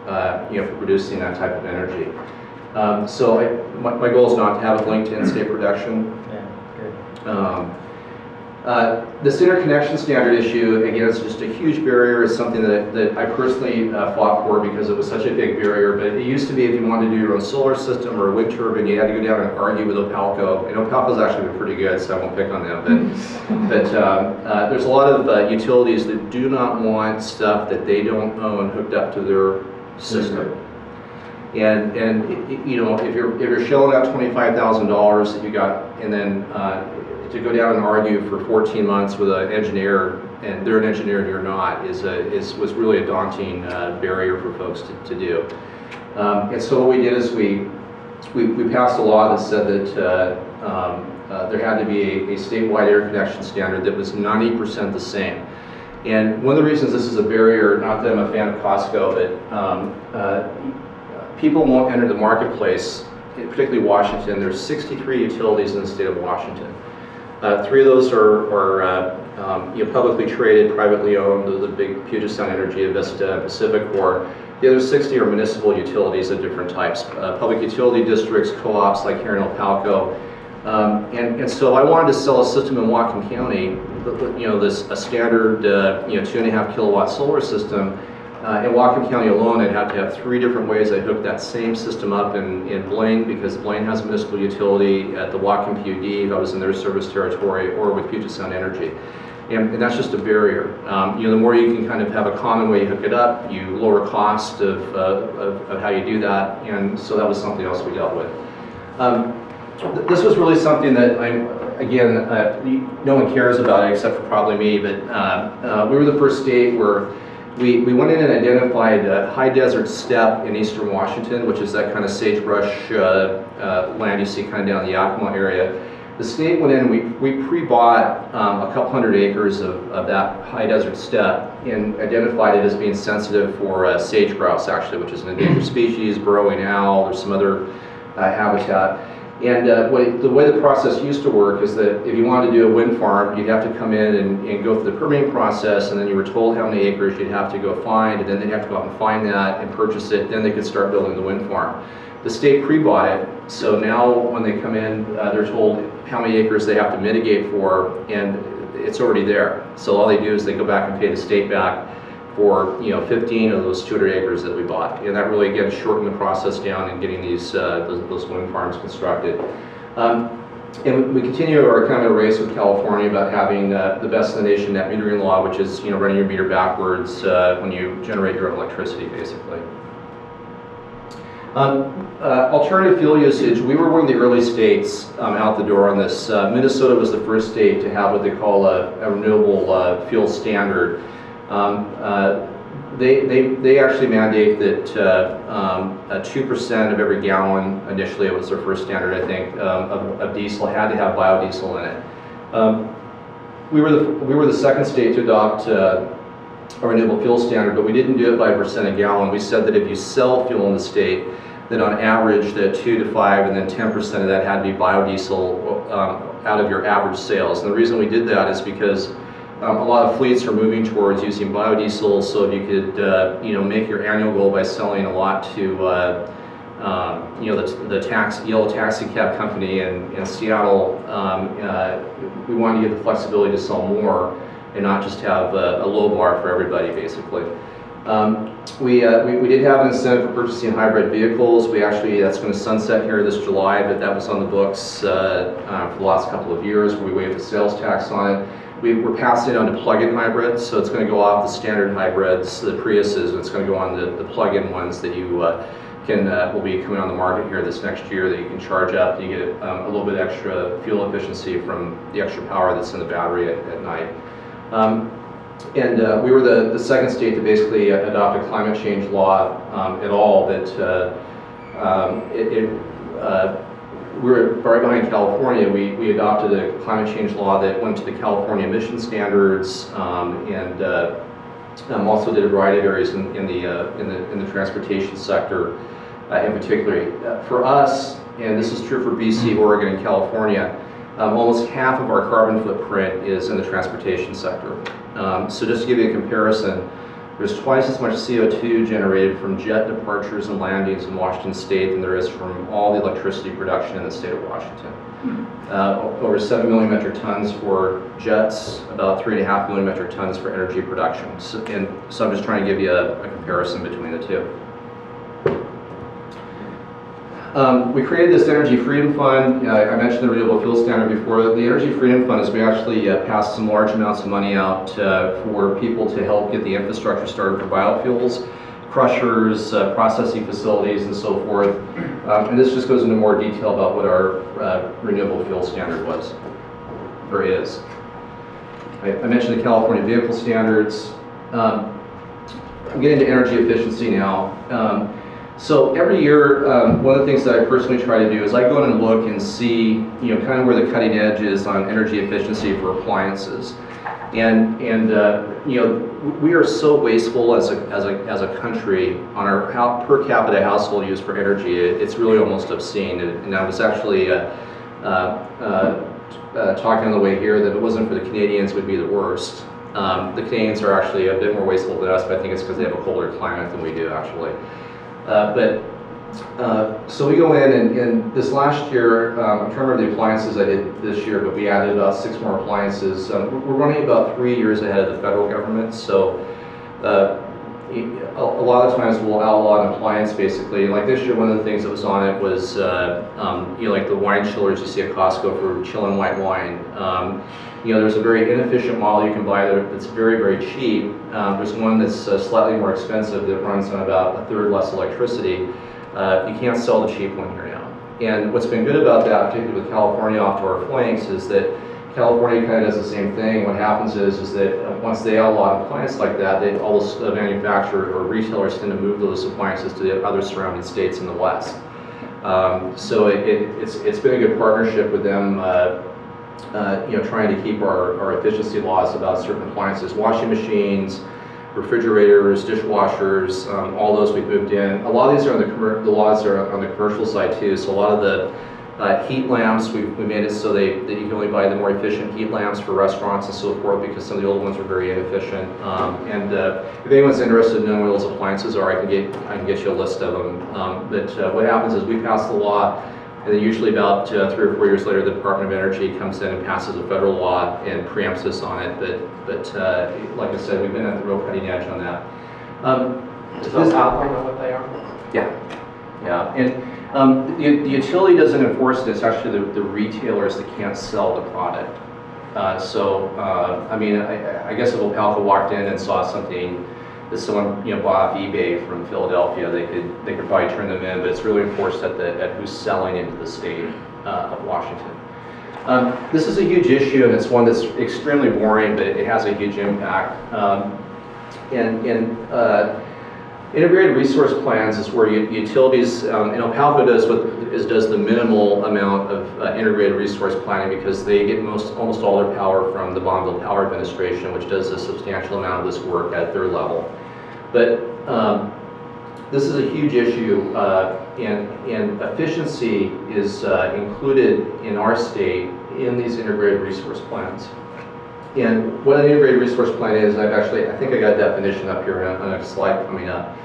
for producing that type of energy. So my goal is not to have it linked to in-state production. Yeah, good. This interconnection standard issue, again, is just a huge barrier. It's something that I personally fought for because it was such a big barrier. But it used to be if you wanted to do your own solar system or a wind turbine, you had to go down and argue with Opalco. And Opalco's actually been pretty good, so I won't pick on them. But there's a lot of utilities that do not want stuff that they don't own hooked up to their system. And if you're shelling out $25,000 that you got, and then to go down and argue for 14 months with an engineer, and they're an engineer and you're not, was really a daunting barrier for folks to do. And so what we did is we passed a law that said that there had to be a statewide interconnection standard that was 90% the same. And one of the reasons this is a barrier, not that I'm a fan of Costco, but people won't enter the marketplace, particularly Washington. There's 63 utilities in the state of Washington. 3 of those are publicly traded, privately owned, the big Puget Sound Energy, Avista, Pacificor. The other 60 are municipal utilities of different types, public utility districts, co-ops like here in Opalco. And so I wanted to sell a system in Whatcom County, a standard 2.5 kilowatt solar system. In Whatcom County alone, I'd have to have 3 different ways I hook that same system up in Blaine, because Blaine has a municipal utility, at the Whatcom PUD if I was in their service territory, or with Puget Sound Energy. And that's just a barrier. The more you can kind of have a common way you hook it up, you lower cost of how you do that, and so that was something else we dealt with. This was really something that no one cares about it except for probably me, but we were the first state where we went in and identified a high desert steppe in eastern Washington, which is that kind of sagebrush land you see kind of down the Yakima area. The state went in, we pre-bought a couple hundred acres of that high desert steppe and identified it as being sensitive for sage grouse, actually, which is an endangered species, burrowing owl, there's some other habitat. And the way the process used to work is that if you wanted to do a wind farm, you'd have to come in and go through the permitting process, and then you were told how many acres you'd have to go find, and then they'd have to go out and find that and purchase it, then they could start building the wind farm. The state pre-bought it, so now when they come in, they're told how many acres they have to mitigate for, and it's already there. So all they do is they go back and pay the state back for 15 of those 200 acres that we bought, and that really again shortened the process down in getting those wind farms constructed. And we continue our kind of race with California about having the best in the nation net metering law, which is running your meter backwards when you generate your own electricity, basically. Alternative fuel usage, we were one of the early states out the door on this. Minnesota was the first state to have what they call a renewable fuel standard. They actually mandate that 2% of every gallon, initially it was their first standard, I think, of diesel had to have biodiesel in it. We were the second state to adopt a renewable fuel standard, but we didn't do it by percent a gallon. We said that if you sell fuel in the state, then on average the 2 to 5 and then 10% of that had to be biodiesel out of your average sales. And the reason we did that is because a lot of fleets are moving towards using biodiesel, so if you could, make your annual goal by selling a lot to, the yellow taxi cab company in Seattle, we wanted to give the flexibility to sell more and not just have a low bar for everybody, basically. We did have an incentive for purchasing hybrid vehicles. That's going to sunset here this July, but that was on the books for the last couple of years, where we waived the sales tax on it. We're passing it on to plug-in hybrids, so it's going to go off the standard hybrids, the Priuses, and it's going to go on the plug-in ones that you will be coming on the market here this next year, that you can charge up. You get a little bit extra fuel efficiency from the extra power that's in the battery at night. And we were the second state to basically adopt a climate change law at all. That we were right behind California. We adopted a climate change law that went to the California emission standards, and also did a variety of areas in the transportation sector, in particular. For us, and this is true for BC, Oregon, and California, almost half of our carbon footprint is in the transportation sector. So just to give you a comparison, there's twice as much CO2 generated from jet departures and landings in Washington State than there is from all the electricity production in the state of Washington. Over 7 million metric tons for jets, about 3.5 million metric tons for energy production. So I'm just trying to give you a comparison between the two. We created this Energy Freedom Fund. I mentioned the Renewable Fuel Standard before. The Energy Freedom Fund is we actually passed some large amounts of money out for people to help get the infrastructure started for biofuels, crushers, processing facilities, and so forth. And this just goes into more detail about what our Renewable Fuel Standard was, or is. I mentioned the California Vehicle Standards. I'm getting to energy efficiency now. So every year, one of the things that I personally try to do is I go in and look and see, kind of where the cutting edge is on energy efficiency for appliances. And we are so wasteful as a country on our per capita household use for energy. It's really almost obscene. And I was actually talking on the way here that if it wasn't for the Canadians, it would be the worst. The Canadians are actually a bit more wasteful than us, but I think it's because they have a colder climate than we do, actually. So we go in, and this last year, I'm trying to remember the appliances I did this year, but we added about 6 more appliances. We're running about 3 years ahead of the federal government, so a lot of times we'll outlaw an appliance basically. Like this year, one of the things that was on it was, like the wine chillers you see at Costco for chilling white wine. There's a very inefficient model you can buy that's very, very cheap. There's one that's slightly more expensive that runs on about 1/3 less electricity. You can't sell the cheap one here now. And what's been good about that, particularly with California off to our flanks, is that California kind of does the same thing. What happens is that once they outlaw an appliance like that, all those manufacturers or retailers tend to move those appliances to the other surrounding states in the West. So it's been a good partnership with them. Trying to keep our efficiency laws about certain appliances, washing machines, refrigerators, dishwashers, all those we've moved in. A lot of these are on the laws are on the commercial side too. So a lot of the heat lamps, we made it so that you can only buy the more efficient heat lamps for restaurants and so forth, because some of the old ones are very inefficient. If anyone's interested in knowing what those appliances are, I can get you a list of them. But what happens is we pass the law, and then usually about 3 or 4 years later, the Department of Energy comes in and passes a federal law and preempts us on it. But like I said, we've been at the real cutting edge on that. Does those outline know what they are? Yeah, yeah. And the utility doesn't enforce it. It's actually the retailers that can't sell the product. I guess if Opalco walked in and saw something that someone bought off eBay from Philadelphia, they could probably turn them in, but it's really enforced at who's selling into the state of Washington. This is a huge issue, and it's one that's extremely boring, but it has a huge impact. Integrated resource plans is where utilities, and Opalco does the minimal amount of integrated resource planning, because they get almost all their power from the Bonneville Power Administration, which does a substantial amount of this work at their level. But this is a huge issue, and efficiency is included in our state in these integrated resource plans. And what an integrated resource plan is, I think I got a definition up here on a slide coming up.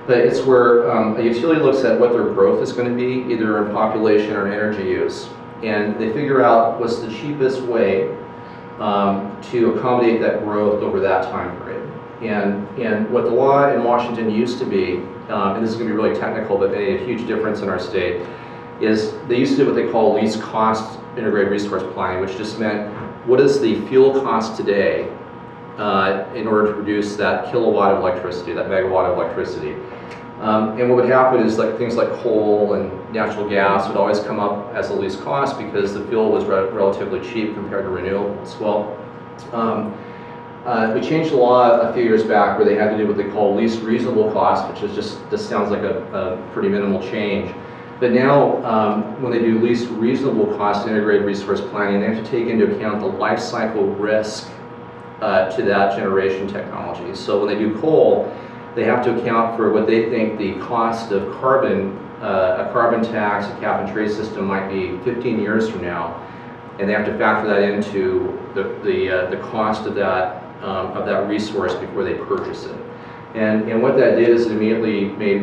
But it's where a utility looks at what their growth is going to be, either in population or in energy use, and they figure out what's the cheapest way to accommodate that growth over that time period. And what the law in Washington used to be, and this is going to be really technical, but made a huge difference in our state, is they used to do what they call least cost integrated resource planning, which just meant what is the fuel cost today in order to produce that kilowatt of electricity, that megawatt of electricity. And what would happen is things like coal and natural gas would always come up as the least cost because the fuel was relatively cheap compared to renewables. Well, we changed the law a few years back where they had to do what they call least reasonable cost, which is this sounds like a pretty minimal change. But now, when they do least reasonable cost integrated resource planning, they have to take into account the life cycle risk to that generation technology. So when they do coal, they have to account for what they think the cost of carbon, a carbon tax, a cap and trade system might be 15 years from now, and they have to factor that into the cost of that resource before they purchase it. And what that did is it immediately made